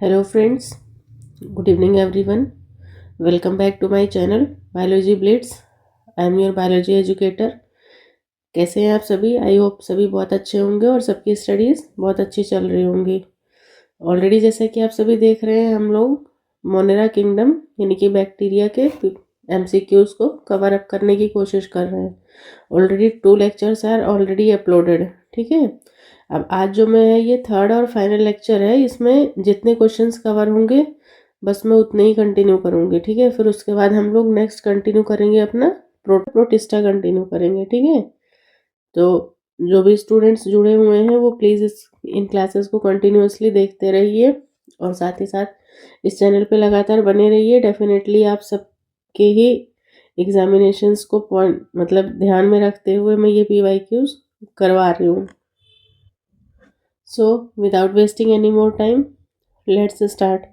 Hello friends, good evening everyone. Welcome back to my channel Biology Blitz. I am your biology educator. कैसे हैं आप सभी? I hope सभी बहुत अच्छे होंगे और सबकी स्टडीज़ बहुत अच्छी चल रही होंगी। ऑलरेडी जैसे कि आप सभी देख रहे हैं हम लोग मोनेरा किंगडम यानी कि बैक्टीरिया के MCQs को कवर अप करने की कोशिश कर रहे हैं। Already 2 lectures are already uploaded, ठीक है। अब आज जो मैं है ये थर्ड और फाइनल लेक्चर है। इसमें जितने क्वेश्चंस कवर होंगे बस मैं उतने ही कंटिन्यू करूँगी, ठीक है। फिर उसके बाद हम लोग नेक्स्ट कंटिन्यू करेंगे अपना प्रोटिस्टा कंटिन्यू करेंगे, ठीक है। तो जो भी स्टूडेंट्स जुड़े हुए हैं वो प्लीज़ इन क्लासेस को कंटिन्यूअसली देखते रहिए और साथ ही साथ इस चैनल पे लगातार बने रहिए। डेफिनेटली आप सबके ही एग्जामिनेशंस को पॉइंट मतलब ध्यान में रखते हुए मैं ये PYQs करवा रही हूँ। So, without wasting any more time, let's start.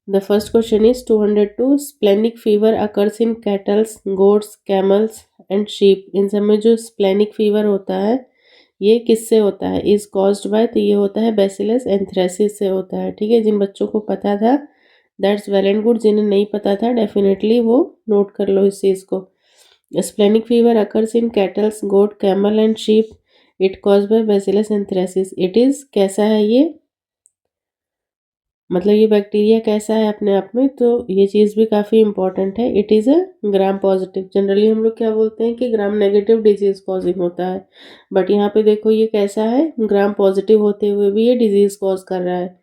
The first question is 202. Splenic fever occurs in cattle, goats, camels and sheep. इन सब में जो splenic fever होता है ये किससे होता है? Is caused by, तो ये होता है Bacillus anthracis से होता है, ठीक है। जिन बच्चों को पता था दैट्स वेल एंड गुड, जिन्हें नहीं पता था डेफिनेटली वो नोट कर लो इस चीज़ को। Splenic fever occurs in cattles, goat, camel and sheep. It cause by bacillus anthracis. It is कैसा है ये, मतलब ये बैक्टीरिया कैसा है अपने आप में, तो ये चीज़ भी काफ़ी इंपॉर्टेंट है। It is a gram positive. Generally हम लोग क्या बोलते हैं कि ग्राम नेगेटिव डिजीज़ कॉजिंग होता है, बट यहाँ पे देखो ये कैसा है, ग्राम पॉजिटिव होते हुए भी ये डिजीज़ कॉज कर रहा है।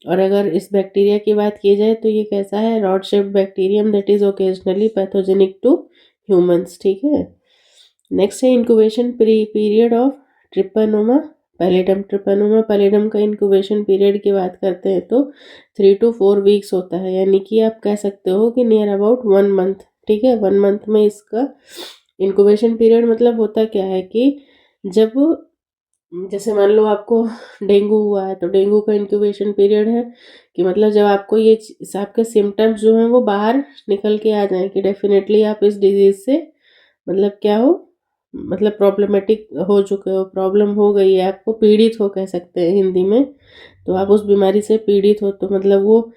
और अगर इस बैक्टीरिया की बात की जाए तो ये कैसा है, rod shaped bacterium that is occasionally pathogenic to humans, ठीक है। नेक्स्ट है incubation period of Treponema pallidum. Treponema pallidum का इंक्यूबेशन पीरियड की बात करते हैं तो 3 to 4 वीक्स होता है, यानी कि आप कह सकते हो कि नियर अबाउट 1 मंथ, ठीक है। 1 मंथ में इसका इंक्यूबेशन पीरियड मतलब होता क्या है कि जब जैसे मान लो आपको डेंगू हुआ है तो डेंगू का इंक्यूबेशन पीरियड है कि मतलब जब आपको ये आपके सिम्टम्स जो हैं वो बाहर निकल के आ जाएं कि डेफिनेटली आप इस डिजीज़ से मतलब क्या हो, मतलब प्रॉब्लमेटिक हो चुके हो, प्रॉब्लम हो गई है आपको, पीड़ित हो कह सकते हैं हिंदी में। तो आप उस बीमारी से पीड़ित हो तो मतलब वो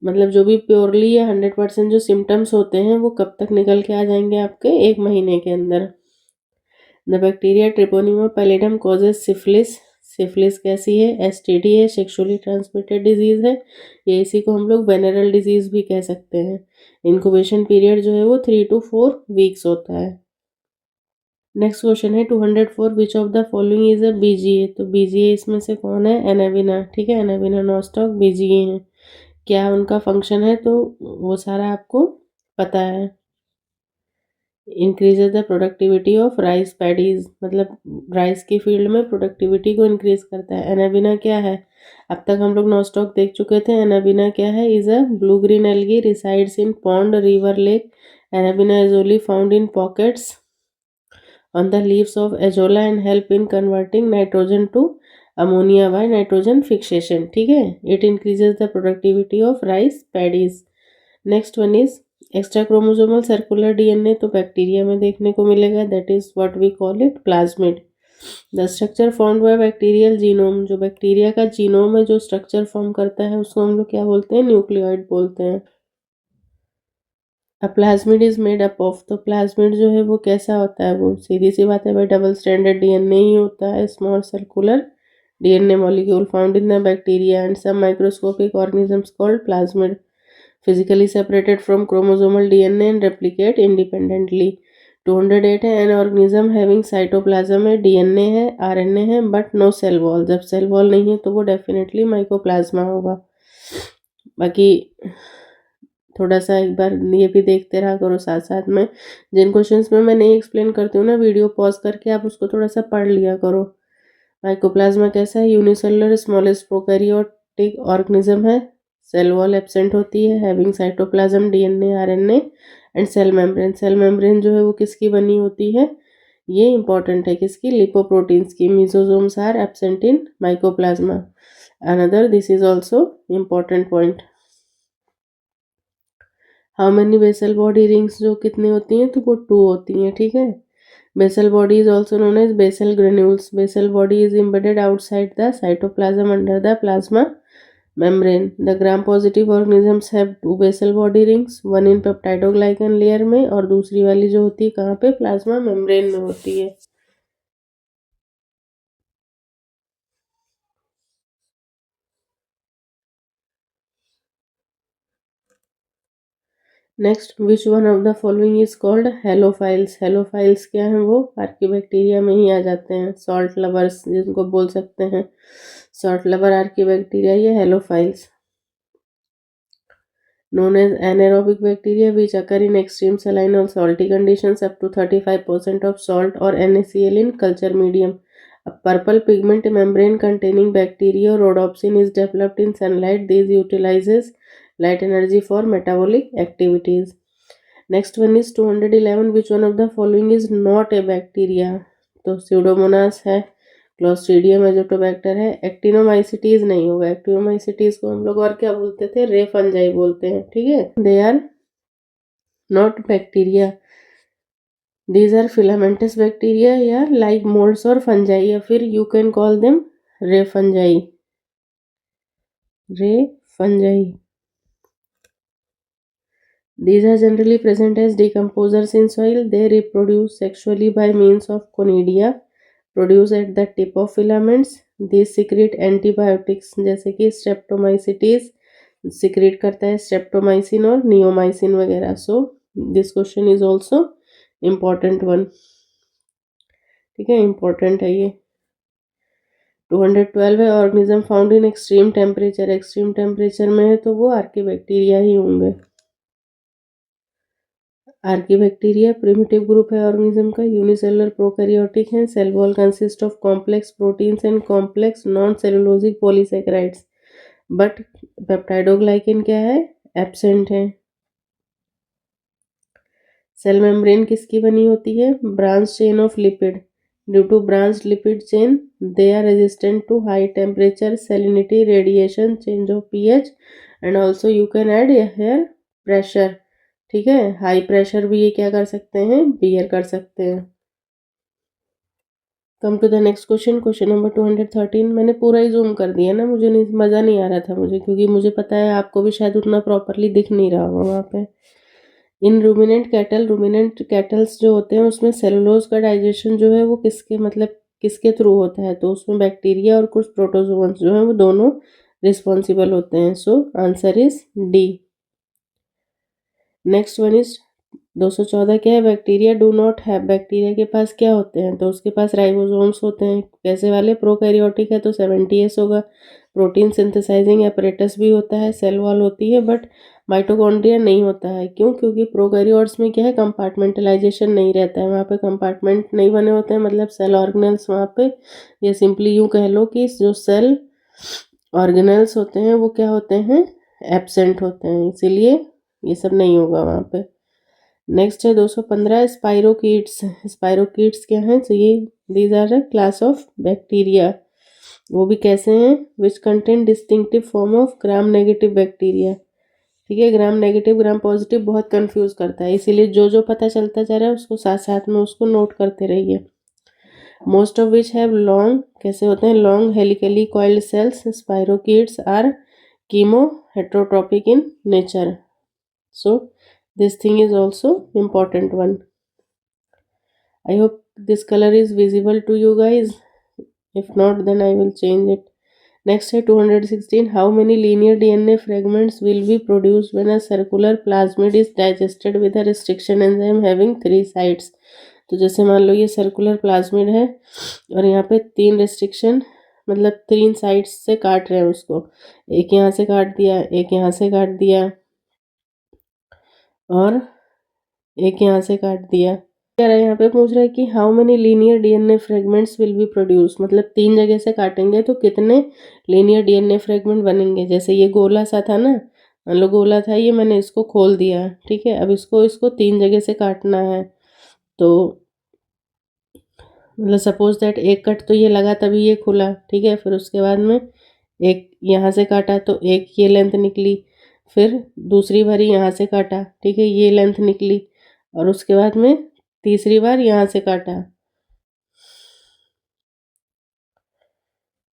मतलब जो भी प्योरली या 100% जो सिम्टम्स होते हैं वो कब तक निकल के आ जाएंगे आपके 1 महीने के अंदर। The bacteria Treponema pallidum causes syphilis. Syphilis कैसी है, STD है, सेक्सुअली ट्रांसमिटेड डिजीज़ है, ये इसी को हम लोग वेनरल डिजीज़ भी कह सकते हैं। इंक्यूबेशन पीरियड जो है वो 3 to 4 वीक्स होता है। नेक्स्ट क्वेश्चन है 204। विच of the following is a BGA। तो BGA इसमें से कौन है, एनाबिना, ठीक है। एनाबिना नॉस्टॉक BGA है। क्या उनका फंक्शन है तो वो सारा आपको पता है। Increases the productivity of rice paddies, मतलब राइस की फील्ड में प्रोडक्टिविटी को इंक्रीज करता है। एनाबिना क्या है, अब तक हम लोग नॉस्टॉक देख चुके थे। एनाबिना क्या है, is a blue green algae, resides in pond, river, lake. Anabaena is only found in pockets on the leaves of azolla and help in converting nitrogen to ammonia by nitrogen fixation, ठीक है। it increases the productivity of rice paddies। next one is extra chromosomal circular DNA, तो bacteria में देखने को मिलेगा, that is what we call it plasmid. The structure formed by bacterial genome, जो bacteria का genome है जो स्ट्रक्चर फॉर्म करता है उसको हम लोग क्या बोलते हैं, न्यूक्लियोइड बोलते हैं। अब plasmid is made up of, तो प्लाज्मिड जो है वो कैसा होता है, वो सीधी सी बात है भाई डबल स्ट्रैंडेड DNA ही होता है, small circular DNA molecule found in the bacteria and some microscopic organisms called plasmid, physically separated from chromosomal DNA and replicate independently। 208 है एन ऑर्गेनिज्म हैविंग साइटोप्लाज्म है, DNA है, RNA है, but no cell wall. जब cell wall नहीं है तो वो definitely mycoplasma होगा। बाकी थोड़ा सा एक बार ये भी देखते रहा करो साथ साथ में, जिन क्वेश्चंस में मैं नहीं एक्सप्लेन करती हूँ ना वीडियो पॉज करके आप उसको थोड़ा सा पढ़ लिया करो। माइकोप्लाज्मा कैसा है, यूनिसेलुलर स्मॉलेस्ट प्रोकैरियोटिक ऑर्गेनिज्म है, सेल वॉल एब्सेंट होती है, having cytoplasm, DNA, RNA and cell membrane. Cell membrane जो है वो किसकी बनी होती है, ये इंपॉर्टेंट है, किसकी, लिपोप्रोटीन्स की। Mesosomes are absent in Mycoplasma, another this is also important point. How many basal body rings, जो कितनी होती हैं, तो वो 2 होती हैं, ठीक है। Basal body is also known as basal granules. Basal body is embedded outside the cytoplasm under the plasma membrane, the gram positive organisms have two basal body rings, one in peptidoglycan layer में और दूसरी वाली जो होती है कहाँ पे, plasma membrane में होती है। Next, which one of the following is called halophiles. Halophiles क्या हैं, वो आर्किबैक्टीरिया में ही आ जाते हैं। सॉल्ट लवर्स जिनको बोल सकते हैं, सॉल्ट लवर आर्किबैक्टीरिया, ये halophiles. Known as anaerobic bacteria which occur in extreme saline or salty conditions up to 35% of salt or NaCl in culture medium. A purple pigment membrane containing bacteria rhodopsin is developed in sunlight. This utilizes light energy for metabolic activities. Next one is 211. Which one of the following is not a bacteria? तो Pseudomonas है, clostridium Azotobacter है, actinomycetes नहीं होगा। Actinomycetes को हम लोग और क्या बोलते थे, रे फंजाई बोलते हैं, ठीक है। They are not bacteria, these are filamentous bacteria या लाइक मोल्ड्स और फंजाई, या फिर you can call them ray fungi, ray fungi. These are generally present as decomposers in soil. They reproduce sexually by means of conidia produced at the tip of filaments. These secrete antibiotics जैसे कि streptomycetes secrete करता है streptomycin और neomycin वगैरह. So this question is also important one. ठीक है, important है ये. 212 है, organism found in extreme temperature. Extreme temperature में है तो वो आर्कीबैक्टीरिया ही होंगे. आर्कीबैक्टीरिया प्रिमिटिव ग्रुप है ऑर्गेनिज्म का, यूनिसेलुलर प्रोकैरियोटिक है. Cell wall consist of complex proteins and complex non cellulosic polysaccharides. But peptidoglycan क्या है, एब्सेंट है. सेल मेम्ब्रेन किसकी बनी होती है, branch chain of lipid. Due to branch lipid chain they are resistant to high temperature, salinity, radiation, change of pH and also you can add air pressure. ठीक है, high pressure भी ये क्या कर सकते हैं, बियर कर सकते हैं. Come to the next question, question number 213. मैंने पूरा ही जूम कर दिया ना, मुझे नहीं, मज़ा नहीं आ रहा था मुझे, क्योंकि मुझे पता है आपको भी शायद उतना प्रॉपरली दिख नहीं रहा होगा वहाँ पे. इन रूमिनेंट कैटल्स जो होते हैं उसमें सेलुलोज का डाइजेशन जो है वो किसके मतलब किसके थ्रू होता है, तो उसमें बैक्टीरिया और कुछ प्रोटोजोअन्स जो हैं वो दोनों रिस्पॉन्सिबल होते हैं. So answer is D. Next one is 214. क्या है, bacteria do not have. Bacteria के पास क्या होते हैं, तो उसके पास राइबोसोम्स होते हैं. कैसे वाले, प्रोकैरियोटिक है तो 70S होगा. प्रोटीन सिंथेसाइजिंग एपरेटस भी होता है, सेल वॉल होती है, बट माइटोकॉन्ड्रिया नहीं होता है. क्यों, क्योंकि प्रोकैरियोट्स में क्या है, कंपार्टमेंटलाइजेशन नहीं रहता है, वहाँ पे कंपार्टमेंट नहीं बने होते हैं, मतलब सेल ऑर्गेनल्स वहाँ पे, या सिंपली यूँ कह लो कि जो सेल ऑर्गेनल्स होते हैं वो क्या होते हैं, एब्सेंट होते हैं, इसीलिए ये सब नहीं होगा वहाँ पे. नेक्स्ट है 215. स्पाइरोकीट्स. स्पाइरोकीट्स क्या हैं, तो ये these are a class of bacteria. वो भी कैसे हैं, which contain distinctive form of gram negative bacteria. ठीक है, ग्राम नेगेटिव ग्राम पॉजिटिव बहुत कंफ्यूज करता है, इसीलिए जो जो पता चलता जा रहा है उसको साथ साथ में उसको नोट करते रहिए. Most of which have long, कैसे होते हैं, long helically coiled cells. Spirochaetes are chemo heterotrophic in nature. So this thing is also important one. I hope this color is visible to you guys. If not, then I will change it. Next है 216. How many linear DNA fragments will be produced when a circular plasmid is digested with a restriction enzyme having 3 sites. तो जैसे मान लो ये circular plasmid है और यहाँ पे 3 restriction मतलब 3 साइड्स से काट रहे हैं उसको. एक यहाँ से काट दिया, एक यहाँ से काट दिया और एक यहाँ से काट दिया. कह रहा है यहाँ पे पूछ रहा है कि how many linear DNA fragments will be produce, मतलब 3 जगह से काटेंगे तो कितने लीनियर डीएनए फ्रेगमेंट बनेंगे. जैसे ये गोला सा था ना, मान लो गोला था ये, मैंने इसको खोल दिया. ठीक है, अब इसको 3 जगह से काटना है, तो मतलब सपोज दैट एक कट तो ये लगा तभी ये खुला. ठीक है, फिर उसके बाद में एक यहाँ से काटा तो एक ये लेंथ निकली, फिर दूसरी बारी यहाँ से काटा. ठीक है, ये लेंथ निकली, और उसके बाद में तीसरी बार यहाँ से काटा.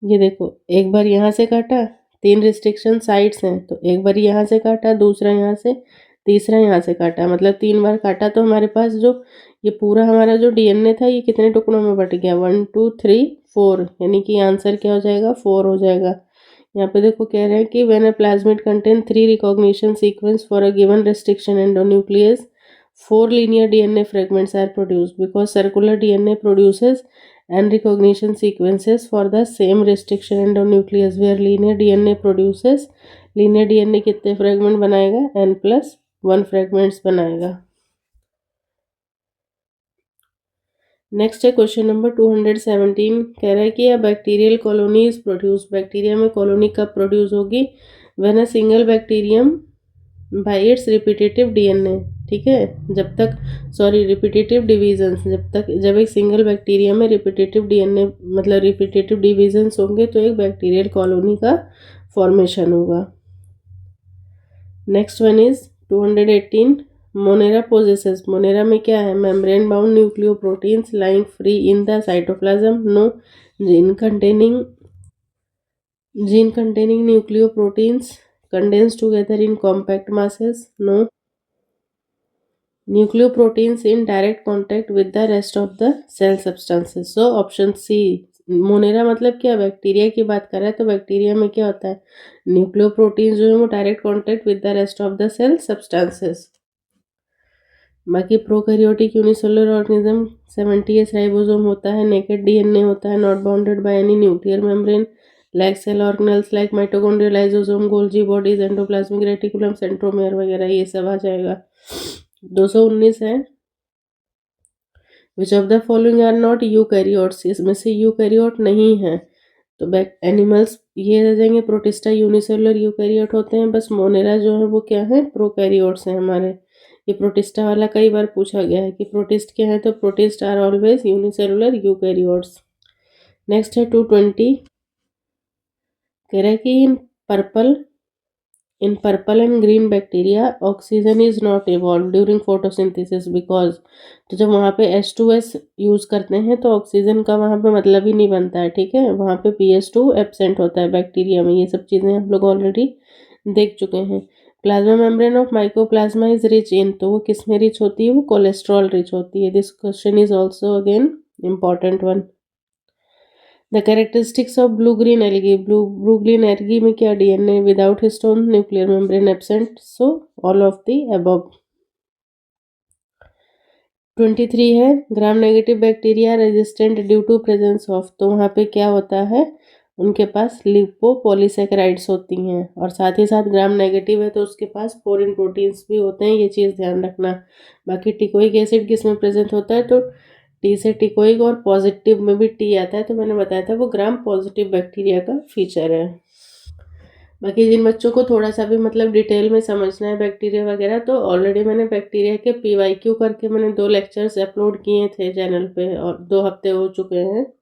ये देखो, एक बार यहाँ से काटा, 3 रिस्ट्रिक्शन साइट्स हैं, तो एक बार यहाँ से काटा, दूसरा यहाँ से, तीसरा यहाँ से काटा, मतलब 3 बार काटा। तो हमारे पास जो ये पूरा हमारा जो डीएनए था ये कितने टुकड़ों में बट गया, 1 2 3 4, यानी कि आंसर क्या हो जाएगा, 4 हो जाएगा। यहाँ पे देखो कह रहे हैं कि when a plasmid contain 3 recognition sequence for a given restriction endonuclease 4 linear DNA fragments are produced because circular DNA produces and recognition sequences for the same restriction endonucleus where linear DNA produces linear DNA कितने fragment बनाएगा, n+1 fragments बनाएगा। Next है question number 217, कह रहा है कि a bacterial colony is produce, bacteria में colony कब प्रोड्यूस होगी, when a single bacterium by its repetitive DNA, ठीक है, जब तक, सॉरी रिपीटेटिव डिवीजन्स, जब एक सिंगल बैक्टीरिया में रिपीटेटिव डीएनए मतलब रिपीटेटिव डिवीजन्स होंगे तो एक बैक्टीरियल कॉलोनी का फॉर्मेशन होगा। Next one is 218, Monera possesses, Monera में क्या है, membrane bound nucleoproteins lying free in the cytoplasm, no, gene containing nucleoproteins condense together in compact masses, no, nucleoproteins in direct contact with the rest of the cell substances, so option C. Monera मतलब क्या, bacteria की बात कर रहा है, तो bacteria में क्या होता है, न्यूक्लियोप्रोटीन्स जो है वो direct contact with the rest of the cell substances. बाकी prokaryotic unicellular organism 70s ribosome होता है, नेकेड डीएनए होता है, not bounded by any nuclear membrane, like cell organelles like mitochondria, lysosome, Golgi bodies, endoplasmic reticulum, centromere वगैरह, ये सब आ जाएगा। 219 है, which of the following are not eukaryotes, इसमें से यूकैरियोट नहीं है, तो बैक एनिमल्स ये रह जाएंगे, प्रोटिस्टा यूनिसेलुलर यूकैरियोट होते हैं, बस मोनेरा जो है वो क्या है, प्रोकैरियोट्स हैं हमारे। ये प्रोटिस्टा वाला कई बार पूछा गया है कि प्रोटिस्ट क्या है, तो protist are always unicellular eukaryotes. Next है 220, कह रहा है कि in purple and green bacteria oxygen is not evolve during photosynthesis because, तो जब वहाँ पे H2S यूज़ करते हैं तो ऑक्सीजन का वहाँ पे मतलब ही नहीं बनता है, ठीक है, वहाँ पे PS2 एब्सेंट होता है बैक्टीरिया में, ये सब चीज़ें हम लोग ऑलरेडी देख चुके हैं। Plasma membrane of mycoplasma is rich in, तो वो किस में रिच होती है, वो कोलेस्ट्रॉल रिच होती है। This question is also again important one. The characteristics of blue green algae, blue green algae में क्या, DNA without histone, nuclear membrane absent, so all of the above. 23 है, gram negative bacteria resistant due to presence of, तो वहाँ पे क्या होता है, उनके पास लिपोपॉलीसैकेराइड्स होती हैं, और साथ ही साथ ग्राम नेगेटिव है तो उसके पास पोरिन प्रोटीन्स भी होते हैं, ये चीज़ ध्यान रखना। बाकी टिकोइक एसिड किस में प्रेजेंट होता है, तो टी से टिकोइक, और पॉजिटिव में भी टी आता है, तो मैंने बताया था वो ग्राम पॉजिटिव बैक्टीरिया का फीचर है। बाकी जिन बच्चों को थोड़ा सा भी मतलब डिटेल में समझना है बैक्टीरिया वगैरह, तो ऑलरेडी मैंने बैक्टीरिया के PYQ करके मैंने 2 लेक्चर्स अपलोड किए थे चैनल पे, और 2 हफ्ते हो चुके हैं।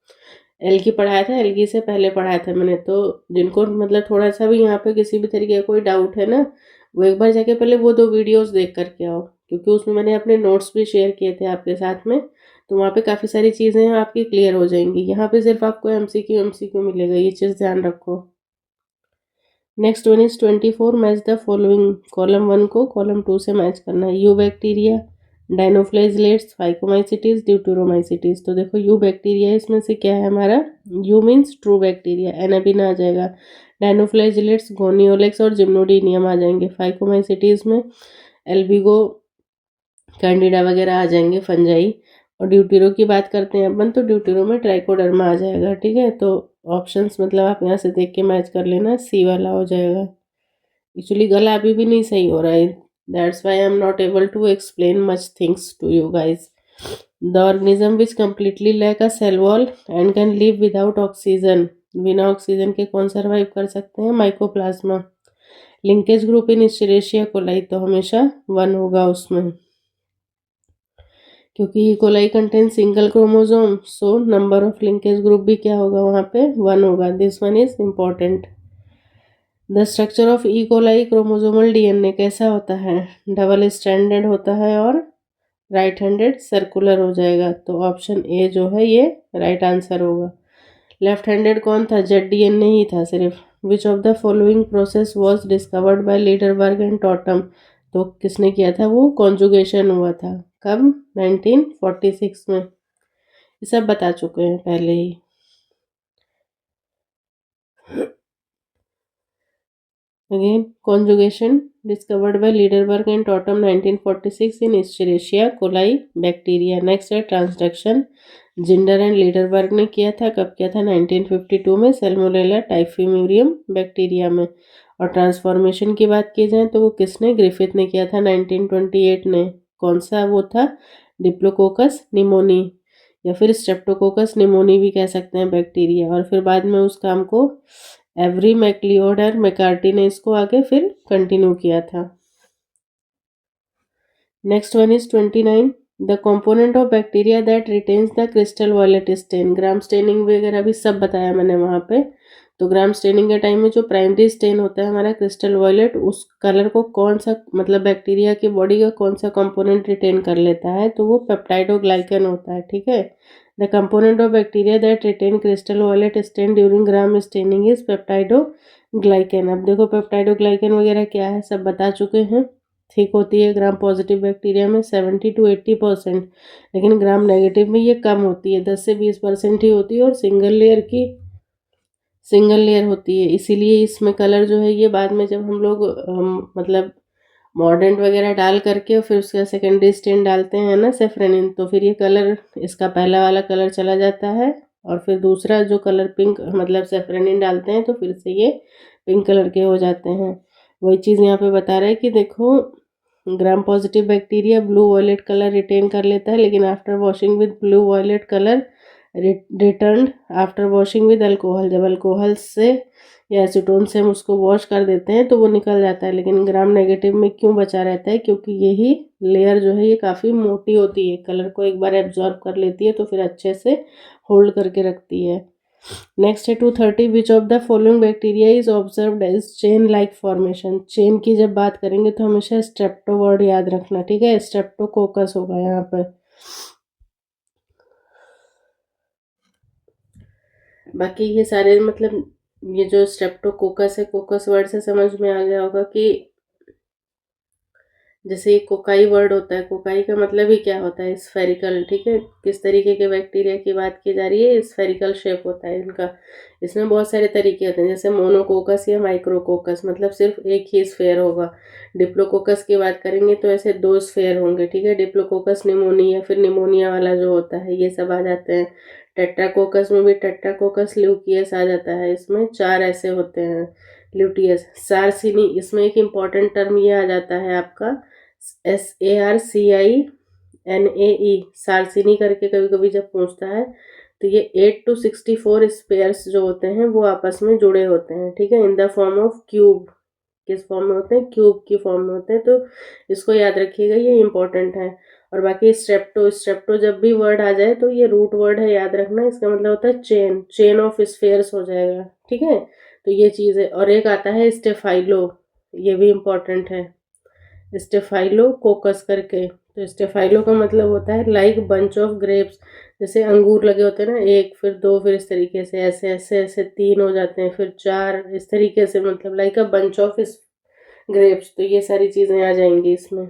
एल्गी पढ़ाया था, एल्गी से पहले पढ़ाया था मैंने, तो जिनको मतलब थोड़ा सा भी यहाँ पे किसी भी तरीके का कोई डाउट है ना, वो एक बार जाके पहले वो 2 वीडियोस देख करके आओ, क्योंकि उसमें मैंने अपने नोट्स भी शेयर किए थे आपके साथ में, तो वहाँ पे काफ़ी सारी चीज़ें आपकी क्लियर हो जाएंगी। यहाँ पे सिर्फ आपको MCQ मिलेगा, ये चीज़ ध्यान रखो। Next one is 24, match the following, column 1 को कॉलम 2 से मैच करना है। यू बैक्टीरिया, डाइनोफ्लाइजलेट्स, फाइकोमाइसिटीज, ड्यूटेरोमाइसिटीज, तो देखो यू बैक्टीरिया इसमें से क्या है हमारा, यू मीन्स ट्रू बैक्टीरिया, एनाबिन आ जाएगा, डाइनोफ्लाइजलेट्स गोनियोलेक्स और जिम्नोडीनियम आ जाएंगे, फाइकोमाइसिटीज में एल्बिगो कैंडिडा वगैरह आ जाएंगे, फंजाई, और ड्यूटेरो की बात करते हैं अपन, तो ड्यूटेरो में ट्राइकोडर्मा आ जाएगा, ठीक है, तो ऑप्शंस मतलब आप यहाँ से देख के मैच कर लेना, सी वाला हो जाएगा। एक्चुअली गला अभी भी नहीं सही हो रहा है, that's why I am not able to explain much things to you guys. The organism which completely lack a cell wall and can live without oxygen, बिना ऑक्सीजन के कौन सर्वाइव कर सकते हैं, Mycoplasma. Linkage group in Escherichia coli, तो हमेशा 1 होगा उसमें, क्योंकि E coli contain single chromosome, so number of linkage group भी क्या होगा वहाँ पे, 1 होगा। This one is important. The structure of E coli chromosomal DNA कैसा होता है, डबल स्टैंडर्ड होता है और राइट हैंडेड सर्कुलर हो जाएगा, तो ऑप्शन ए जो है ये राइट आंसर होगा। लेफ्ट हैंडेड कौन था, जेड डीएनए ही था सिर्फ, विच of the following process was discovered by Lederberg and Tatum. तो किसने किया था, वो कॉन्जुगेशन हुआ था। कब, 1946 में। ये सब बता चुके हैं पहले ही। Again, conjugation discovered by Liederberg and Totem 1946 in Escherichia coli bacteria. Next है ट्रांसडक्शन, जिंडर एंड लीडरबर्ग ने किया था। कब किया था, 1952 में सैल्मोनेला टाइफिम्यूरियम बैक्टीरिया में। और ट्रांसफॉर्मेशन की बात की जाए तो वो किसने, ग्रिफिथ ने किया था 1928 ने। कौन सा वो था, डिप्लोकोकस निमोनी या फिर स्ट्रेप्टोकोकस निमोनी भी कह सकते हैं बैक्टीरिया। और फिर बाद में उस काम को एवरी मैक्लियोड और मैकार्टी ने इसको आगे फिर कंटिन्यू किया था। Next one is 29, the component of bacteria that retains the crystal violet stain. Gram staining वगैरह भी सब बताया मैंने वहाँ पे। तो ग्राम स्टेनिंग के टाइम में जो प्राइमरी स्टेन होता है हमारा क्रिस्टल वॉयलेट, उस कलर को कौन सा, मतलब बैक्टीरिया की बॉडी का कौन सा कंपोनेंट रिटेन कर लेता है, तो वो पेप्टाइडोग्लाइकन होता है। ठीक है, the component of bacteria that retain crystal violet stain during gram staining is peptidoglycan. अब देखो पेप्टाइडोग्लाइकन वगैरह क्या है सब बता चुके हैं। ठीक होती है ग्राम पॉजिटिव बैक्टीरिया में 70 to 80%, लेकिन ग्राम नेगेटिव में ये कम होती है, 10 से 20% ही होती है। और सिंगल लेयर होती है, इसीलिए इसमें कलर जो है ये बाद में जब हम लोग मतलब मॉर्डेंट वगैरह डाल करके और फिर उसका सेकेंडरी स्टेन डालते हैं ना सेफ्रेनिन, तो फिर ये कलर, इसका पहला वाला कलर चला जाता है और फिर दूसरा जो कलर पिंक, मतलब सेफ्रेनिन डालते हैं तो फिर से ये पिंक कलर के हो जाते हैं। वही चीज़ यहाँ पे बता रहा है कि देखो gram positive bacteria blue violet colour retain कर लेता है, लेकिन after washing with blue violet colour return after washing with alcohol, जब अल्कोहल से या एसीटोन से हम उसको वॉश कर देते हैं तो वो निकल जाता है। लेकिन ग्राम नेगेटिव में क्यों बचा रहता है, क्योंकि यही लेयर जो है ये काफ़ी मोटी होती है, कलर को एक बार एब्जॉर्ब कर लेती है तो फिर अच्छे से होल्ड करके रखती है। नेक्स्ट है 230, which of the following bacteria is observed as chain like formation. Chain की जब बात करेंगे तो हमेशा स्ट्रेप्टो वर्ड याद रखना। ठीक है, स्ट्रेप्टोकोकस होगा यहाँ पर। बाकी ये सारे मतलब ये जो स्ट्रेप्टोकोकस है, कोकस वर्ड से समझ में आ गया होगा कि जैसे ये कोकाई वर्ड होता है, कोकाई का मतलब ही क्या होता है, स्फेरिकल। ठीक है, किस तरीके के बैक्टीरिया की बात की जा रही है, स्फेरिकल शेप होता है इनका। इसमें बहुत सारे तरीके होते हैं, जैसे मोनोकोकस या माइक्रोकोकस, मतलब सिर्फ एक ही स्फेयर होगा। डिप्लोकोकस की बात करेंगे तो ऐसे 2 स्फेयर होंगे। ठीक है, डिप्लोकोकस निमोनिया, फिर निमोनिया वाला जो होता है ये सब आ जाते हैं। टेट्राकोकस में भी टेट्राकोकस ल्यूकियस आ जाता है, इसमें 4 ऐसे होते हैं ल्यूटियस। सार्सिनी, इसमें एक इम्पॉर्टेंट टर्म ये आ जाता है आपका SARCINAE, सार्सिनी करके कभी कभी जब पूछता है तो ये 8 to 64 स्पेयर्स जो होते हैं वो आपस में जुड़े होते हैं। ठीक है, in the form of cube. किस फॉर्म में होते हैं, क्यूब की फॉर्म में होते हैं, तो इसको याद रखिएगा, ये इंपॉर्टेंट है। और बाकी स्ट्रेप्टो जब भी वर्ड आ जाए तो ये रूट वर्ड है, याद रखना। इसका मतलब होता है चेन ऑफ स्फेयर्स हो जाएगा। ठीक है, तो ये चीज़ है। और एक आता है स्टेफाइलो, ये भी इम्पॉर्टेंट है, स्टेफाइलोकोकस करके। तो स्टेफाइलो का मतलब होता है लाइक बंच ऑफ ग्रेप्स, जैसे अंगूर लगे होते हैं ना, 1 फिर 2 फिर इस तरीके से ऐसे ऐसे ऐसे 3 हो जाते हैं, फिर 4 इस तरीके से, मतलब like a bunch of grapes. तो ये सारी चीज़ें आ जाएंगी इसमें।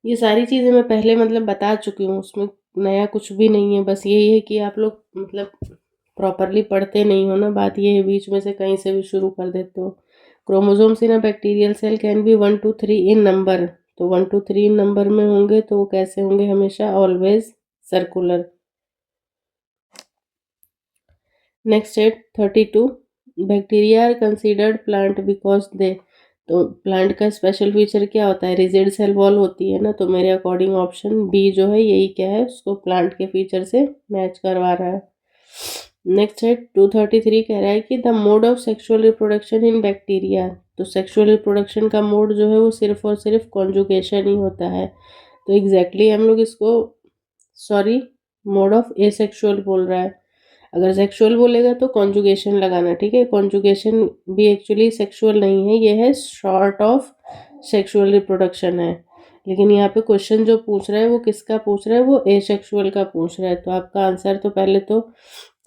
ये सारी चीज़ें मैं पहले मतलब बता चुकी हूँ, उसमें नया कुछ भी नहीं है। बस यही है कि आप लोग मतलब प्रॉपरली पढ़ते नहीं हो ना, बात ये है, बीच में से कहीं से भी शुरू कर देते हो। Chromosomes in a bacterial cell can be 1 to 3 in number. तो 1 to 3 इन नंबर में होंगे तो वो कैसे होंगे, हमेशा ऑलवेज सर्कुलर। नेक्स्ट है 32, bacteria are considered plant because they. तो प्लांट का स्पेशल फीचर क्या होता है, रिजिड सेल वॉल होती है ना, तो मेरे अकॉर्डिंग ऑप्शन बी जो है यही क्या है, उसको प्लांट के फीचर से मैच करवा रहा है। नेक्स्ट है 233, कह रहा है कि the mode of sexual reproduction in bacteria. तो सेक्सुअल रिप्रोडक्शन का मोड जो है वो सिर्फ और सिर्फ कॉन्जुगेशन ही होता है। तो एग्जैक्टली हम लोग इसको, सॉरी, मोड ऑफ एसेक्सुअल बोल रहा है। अगर सेक्सुअल बोलेगा तो कॉन्जुगेशन लगाना। ठीक है, कॉन्जुगेशन भी एक्चुअली सेक्सुअल नहीं है, ये है शॉर्ट ऑफ सेक्सुअल रिप्रोडक्शन है। लेकिन यहाँ पे क्वेश्चन जो पूछ रहा है वो किसका पूछ रहा है, वो एसेक्सुअल का पूछ रहा है। तो आपका आंसर तो पहले तो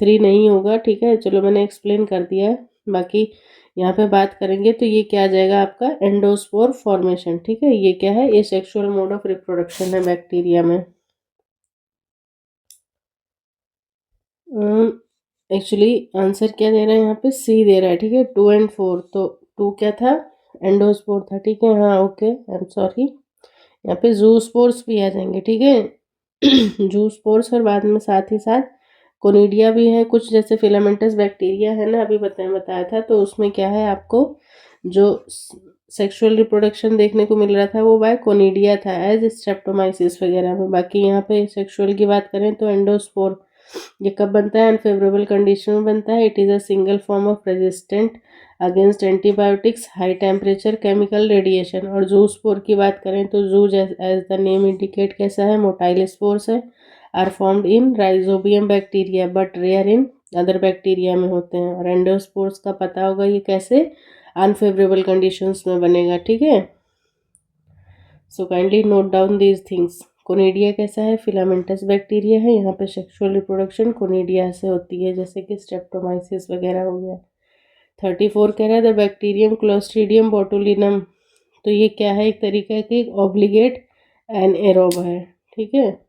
3 नहीं होगा। ठीक है, चलो मैंने एक्सप्लेन कर दिया है। बाकी यहाँ पे बात करेंगे तो ये क्या आ जाएगा आपका एंडोस्पोर फॉर्मेशन, ठीक है। ये क्या है, ये सेक्सुअल मोड ऑफ रिप्रोडक्शन है बैक्टीरिया में। एक्चुअली आंसर क्या दे रहा है यहाँ पे, सी दे रहा है, ठीक है। 2 और 4, तो 2 क्या था, एंडोस्पोर था, ठीक है। हाँ ओके, आई एम सॉरी। यहाँ पे जूस्पोर्स भी आ जाएंगे, ठीक है। जूस्पोर्स और बाद में साथ ही साथ कोनिडिया भी है कुछ, जैसे फिलामेंटस बैक्टीरिया है ना, अभी बताया था, तो उसमें क्या है आपको जो सेक्सुअल रिप्रोडक्शन देखने को मिल रहा था वो बाय कोनिडिया था, एज स्ट्रेप्टोमाइसिस वगैरह में। बाकी यहाँ पे सेक्सुअल की बात करें तो एंडोस्पोर ये कब बनता है, अनफेवरेबल कंडीशन में बनता है। It is a single form of resistant against antibiotics, high temperature, chemical radiation. और जू स्पोर की बात करें तो जू एज द नेम इंडिकेट कैसा है, मोटाइल स्पोर्स है, are formed in Rhizobium bacteria but rare in other bacteria में होते हैं। और एंडोस्पोर्स का पता होगा ये कैसे अनफेवरेबल कंडीशंस में बनेगा, ठीक है। So kindly note down these things. Conidia कैसा है, फिलामेंटस बैक्टीरिया है, यहाँ पे सेक्सुअल रिप्रोडक्शन कोनिडिया से होती है, जैसे कि स्ट्रेप्टोमाइसिस वगैरह हो गया। 34 कह रहा है द बैक्टीरियम क्लोस्ट्रीडियम बोटुलिनम, तो ये क्या है, एक तरीका की ऑब्लिगेट एनाएरोब है, ठीक है।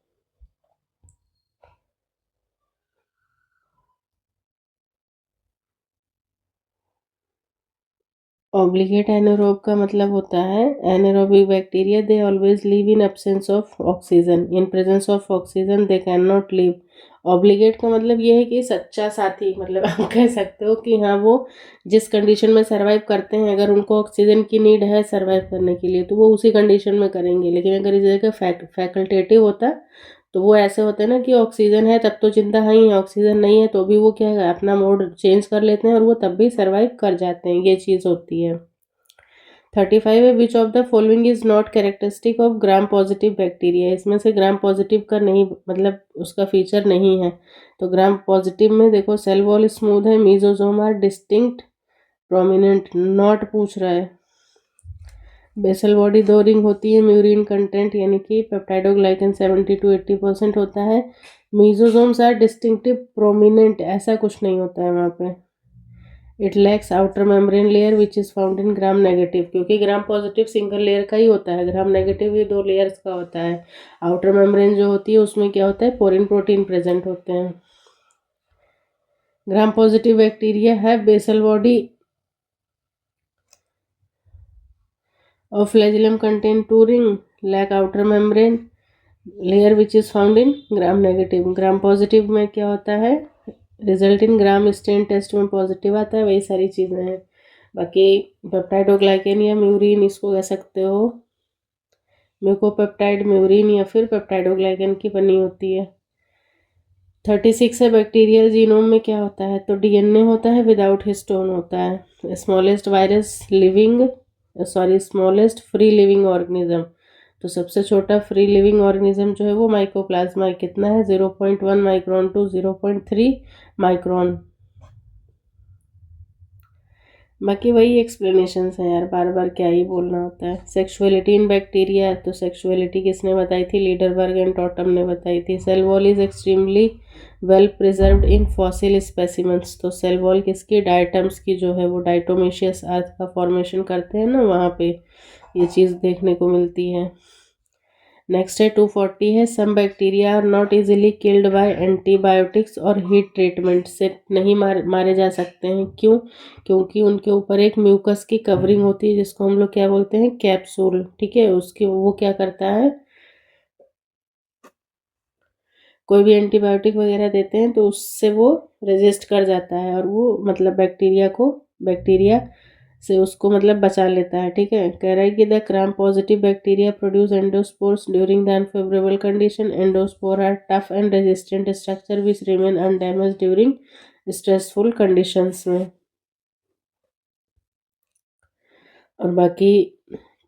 ऑब्लिगेट एनारोब का मतलब होता है anaerobic bacteria they always live in absence of oxygen, in presence of oxygen they can not live. Obligate का मतलब ये है कि सच्चा साथी, मतलब आप कह सकते हो कि हाँ वो जिस कंडीशन में सरवाइव करते हैं, अगर उनको ऑक्सीजन की नीड है सरवाइव करने के लिए तो वो उसी कंडीशन में करेंगे। लेकिन अगर इस जगह फैकल्टेटिव होता तो वो ऐसे होते हैं ना कि ऑक्सीजन है तब तो चिंता है ही, ऑक्सीजन नहीं है तो भी वो क्या है अपना मोड चेंज कर लेते हैं और वो तब भी सर्वाइव कर जाते हैं, ये चीज़ होती है। 35 है which of the following is not characteristic of gram positive bacteria, इसमें से ग्राम पॉजिटिव का नहीं, मतलब उसका फीचर नहीं है। तो ग्राम पॉजिटिव में देखो सेल वॉल स्मूथ है, mesosome are distinct prominent, not पूछ रहा है। बेसल बॉडी 2 रिंग होती है, म्यूरिन कंटेंट यानी कि पेप्टाइडोग्लाइकन 70 to 80% होता है। मीजोजोम्स आर डिस्टिंक्टिव प्रोमिनेंट, ऐसा कुछ नहीं होता है वहाँ पे। It lacks outer membrane layer which is found in gram negative, क्योंकि ग्राम पॉजिटिव सिंगल लेयर का ही होता है, ग्राम नेगेटिव ये 2 लेयर्स का होता है। आउटर मेम्ब्रेन जो होती है उसमें क्या होता है, पोरिन प्रोटीन प्रेजेंट होते हैं। ग्राम पॉजिटिव बैक्टीरिया है basal body of flagellum contain 2 ring, lack outer membrane layer which is found in gram negative। Gram positive में क्या होता है, result in gram stain test में पॉजिटिव आता है, वही सारी चीज़ें हैं। बाकी पेप्टाइडोग्लाइकन या म्यूरिन इसको कह सकते हो, म्यूकोपेप्टाइड म्यूरिन या फिर पेप्टाइडोग्लाइकन की बनी होती है। 36 है बैक्टीरियल जीनोम में क्या होता है, तो डीएनए होता है विदाउट हिस्टोन होता है। Smallest virus living smallest free living organism, तो सबसे छोटा फ्री लिविंग ऑर्गेनिज्म जो है वो माइकोप्लाज्मा है, कितना है 0.1 माइक्रोन टू 0.3 माइक्रोन। बाकी वही एक्सप्लेनेशंस हैं यार, बार बार क्या ही बोलना होता है। सेक्सुअलिटी इन बैक्टीरिया, तो सेक्सुअलिटी किसने बताई थी, लीडरबर्ग एंड टॉटम ने बताई थी। Cell wall is extremely well preserved in fossil specimens, तो सेल वॉल किसकी, डायटम्स की जो है वो डाइटोमेशियस अर्थ का फॉर्मेशन करते हैं ना, वहाँ पे ये चीज़ देखने को मिलती है। नेक्स्ट है 240 है some bacteria are not easily killed by antibiotics और हीट ट्रीटमेंट, से नहीं मारे जा सकते हैं, क्यों, क्योंकि उनके ऊपर एक म्यूकस की कवरिंग होती है जिसको हम लोग क्या बोलते हैं, कैप्सूल, ठीक है। उसके वो क्या करता है, कोई भी एंटीबायोटिक वगैरह देते हैं तो उससे वो रेजिस्ट कर जाता है और वो मतलब बैक्टीरिया से उसको मतलब बचा लेता है, ठीक है। कह रहा है कि the gram positive bacteria produce endospores during the unfavourable condition, endospore are tough and resistant structure which remain undamage during stressful conditions में। और बाकी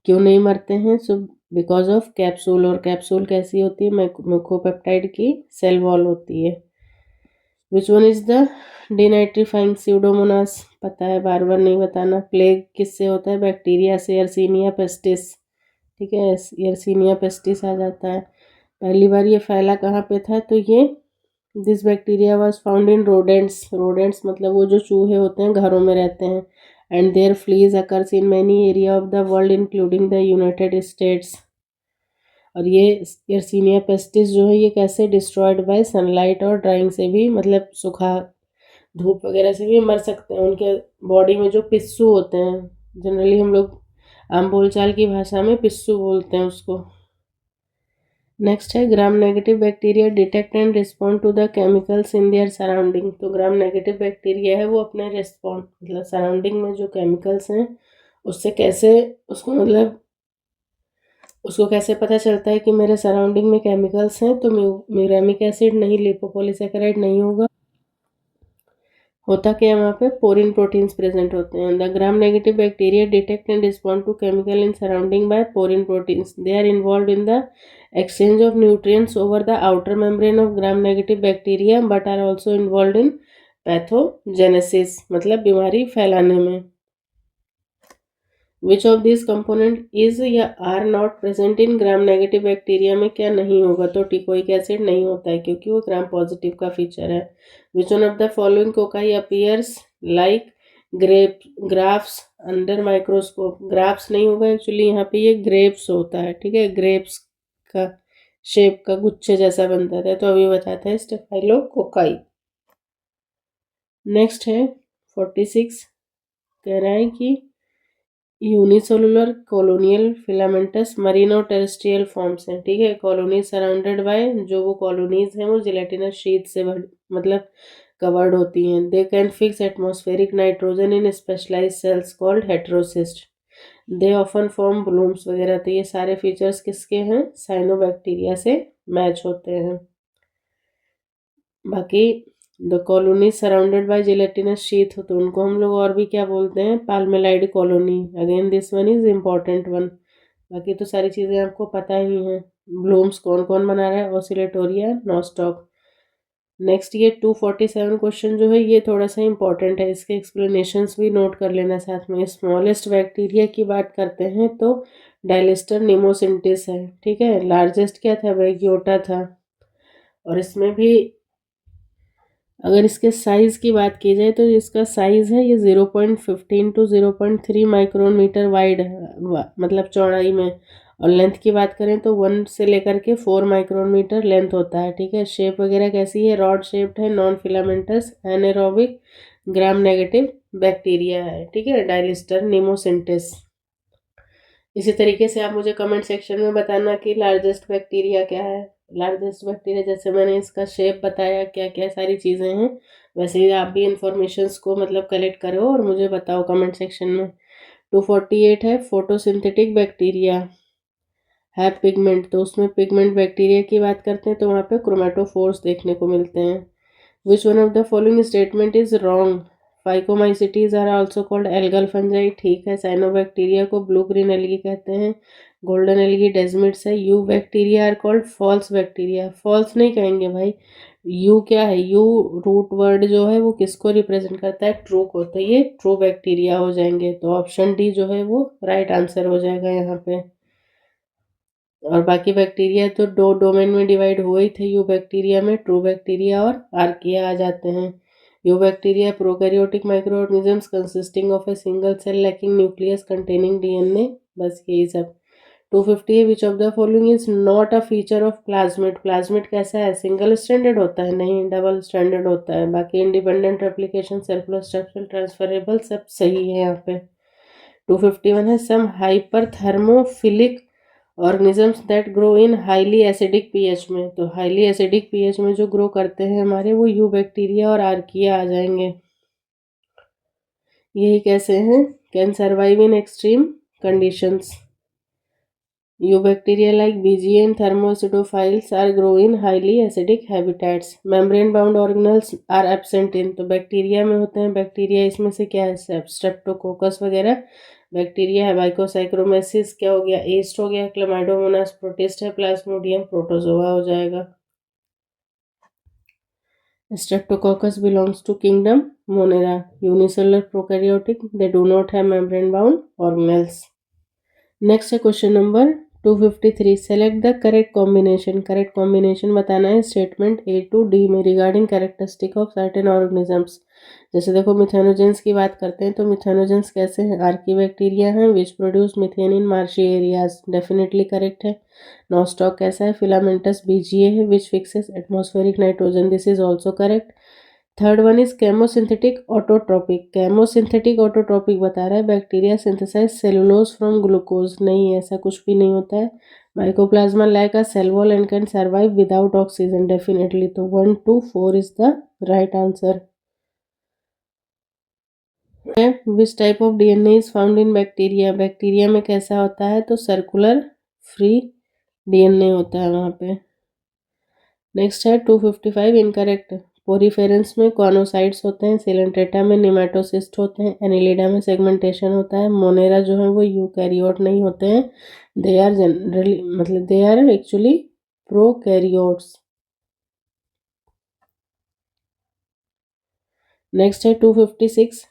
क्यों नहीं मरते हैं, सो बिकॉज ऑफ कैप्सूल, और कैप्सूल कैसी होती है, म्यूकोपेप्टाइड की सेल वॉल होती है। Which one is the denitrifying Pseudomonas, पता है बार बार नहीं बताना। प्लेग किससे होता है, बैक्टीरिया से, यर्सीनिया पेस्टिस, ठीक है, यर्सीनिया पेस्टिस आ जाता है। पहली बार ये फैला कहाँ पे था, तो ये this bacteria was found in rodents, rodents मतलब वो जो चूहे होते हैं घरों में रहते हैं, and their fleas occurs in many area of the world including the United States. और ये यर्सीनिया पेस्टिस जो है ये कैसे डिस्ट्रॉयड बाय सनलाइट और ड्राइंग से भी, मतलब सुखा धूप वगैरह से भी मर सकते हैं। उनके बॉडी में जो पिस्सू होते हैं, जनरली हम लोग आम बोलचाल की भाषा में पिस्सू बोलते हैं उसको। नेक्स्ट है gram negative bacteria detect and respond to the chemicals in their surrounding. तो ग्राम नेगेटिव बैक्टीरिया है वो अपने रिस्पॉन्ड मतलब सराउंडिंग में जो केमिकल्स हैं उससे कैसे उसको मतलब उसको कैसे पता चलता है कि मेरे सराउंडिंग में केमिकल्स हैं तो म्यूरेमिक एसिड नहीं, लिपोपॉलीसैकेराइड नहीं होगा। होता क्या है वहाँ पे पोरिन प्रोटीन्स प्रेजेंट होते हैं। The gram negative bacteria detect and respond to chemical in surrounding by porin proteins. They are involve in the exchange of nutrients over the outer membrane of gram negative bacteria but are also involved in pathogenesis मतलब बीमारी फैलाने में। Which of this component is या are not present in gram negative bacteria में क्या नहीं होगा, तो टिकोइक एसिड नहीं होता है क्योंकि वो ग्राम पॉजिटिव का फीचर है। Which one of the following cocci appears like grape grafts under microscope. Grafts नहीं होगा एक्चुअली, यहाँ पे ये ग्रेप्स होता है, ठीक है, ग्रेप्स का शेप का गुच्छे जैसा बनता था, तो अभी बताता है स्टेफाइलोकोकाई। नेक्स्ट है 46, कह रहा है कि यूनिसेलुलर कॉलोनियल फिलामेंटस मरीन और टेरेस्ट्रियल फॉर्म्स हैं, ठीक है। कॉलोनीज सराउंडेड बाय, जो वो कॉलोनीज हैं वो जिलेटिनस शीट से मतलब कवर्ड होती हैं। They can fix atmospheric nitrogen in specialised cells called heterocyst. They often form blooms वगैरह। तो ये सारे फीचर्स किसके हैं, साइनोबैक्टीरिया से मैच होते हैं। बाकी the colony surrounded by gelatinous sheath, तो उनको हम लोग और भी क्या बोलते हैं, palmelloid colony. Again this one is important one. बाकी तो सारी चीज़ें आपको पता ही हैं। ब्लूम्स कौन कौन बना रहा है, ऑसिलेटोरिया, नॉस्टॉक। नेक्स्ट ये 247 क्वेश्चन जो है ये थोड़ा सा इंपॉर्टेंट है, इसके एक्सप्लेनेशंस भी नोट कर लेना साथ में। स्मॉलेस्ट बैक्टीरिया की बात करते हैं तो डायलिस्टर निमोसिंटिस है, ठीक है। लार्जेस्ट क्या था, वैगियोटा था। और इसमें भी अगर इसके साइज़ की बात की जाए तो इसका साइज़ है ये 0.15 टू 0.3 माइक्रोन मीटर वाइड मतलब चौड़ाई में। और लेंथ की बात करें तो 1 से लेकर के 4 माइक्रोन मीटर लेंथ होता है, ठीक है। शेप वगैरह कैसी है, रॉड शेप्ड है, नॉन फिलामेंटस, एनेरोबिक, ग्राम नेगेटिव बैक्टीरिया है, ठीक है, डायलिस्टर निमोसिंटिस। इसी तरीके से आप मुझे कमेंट सेक्शन में बताना कि लार्जेस्ट बैक्टीरिया क्या है। लार्जेस्ट बैक्टीरिया जैसे मैंने इसका शेप बताया, क्या क्या सारी चीज़ें हैं, वैसे ही आप भी इंफॉर्मेशंस को मतलब कलेक्ट करो और मुझे बताओ कमेंट सेक्शन में। 248 है फोटोसिंथेटिक बैक्टीरिया है पिगमेंट। तो उसमें पिगमेंट बैक्टीरिया की बात करते हैं तो वहाँ पे क्रोमेटोफोर्स देखने को मिलते हैं। Which one of the following statement is wrong, phycomycetes are also called algal fungi, ठीक है। साइनोबैक्टीरिया को ब्लू ग्रीन एल्गी कहते हैं। गोल्डन एल्गी डेजमिड्स है। Eubacteria are called false bacteria, false नहीं कहेंगे भाई। यू क्या है, यू रूट वर्ड जो है वो किसको रिप्रेजेंट करता है, ट्रू को, तो ये ट्रू बैक्टीरिया हो जाएंगे। तो ऑप्शन डी जो है वो राइट आंसर हो जाएगा यहाँ पे। और बाकी बैक्टीरिया तो दो डोमेन में डिवाइड हुए ही थे, यू बैक्टीरिया में ट्रू बैक्टीरिया और आर्किया आ जाते हैं। Eubacteria prokaryotic microorganisms consisting of a single cell lacking nucleus containing DNA, बस यही सब। 250 है which of the following is not a feature of plasmid. Plasmid कैसा है, सिंगल स्टैंडर्ड होता है, नहीं डबल स्टैंडर्ड होता है। बाकी independent replication, circular structure, transferable, सब सही है यहाँ पे। 251 है some hyper thermophilic organisms that grow in highly acidic pH में। तो हाईली एसिडिक पीएच में जो ग्रो करते हैं हमारे वो यू बैक्टीरिया और आर्किया आ जाएंगे। यही कैसे हैं, can survive in extreme conditions. You bacteria like BGN thermoacidophiles are grow in highly acidic habitats. Membrane bound organelles are absent in, तो बैक्टीरिया में होते हैं। बैक्टीरिया इसमें से क्या है, स्ट्रेप्टोकोकस वगैरह बैक्टीरिया है। बाइकोसाइक्रोमेसिस क्या हो गया, एस्ट हो गया। क्लमाइडोमोनास प्रोटिस्ट है। प्लाज्मोडियम प्रोटोजोआ हो जाएगा। Streptococcus belongs to kingdom Monera. Unicellular prokaryotic, they do not have membrane bound organelles. Next है question number 253 select the correct combination. Correct combination बताना है स्टेटमेंट ए टू डी में regarding characteristic of certain organisms. जैसे देखो methanogens की बात करते हैं तो मिथेनोजेंस कैसे हैं, आर्की बैक्टीरिया हैं which produce methane in marshy areas, definitely correct है। नॉस्टॉक कैसा है, फिलामेंटस बीजीए है which fixes atmospheric nitrogen, this is also correct. Third one is chemosynthetic autotrophic. Chemosynthetic autotrophic बता रहा है bacteria synthesise cellulose from glucose, नहीं ऐसा कुछ भी नहीं होता है। Mycoplasma like a cell wall and can survive without oxygen, definitely. तो 1 2 4 is the right answer. Which type of DNA is found in bacteria. Bacteria में कैसा होता है, तो सर्कुलर फ्री डीएनए होता है वहाँ पे। नेक्स्ट है 255 इनकरेक्ट। पोरीफेरेंस में कॉनोसाइट्स होते हैं, सिलेंट्रेटा में निमेटोसिस्ट होते हैं, एनिलिडा में सेगमेंटेशन होता है, मोनेरा जो है वो यूकैरियोट नहीं होते हैं, दे आर जनरली मतलब they are actually prokaryotes. Next है 256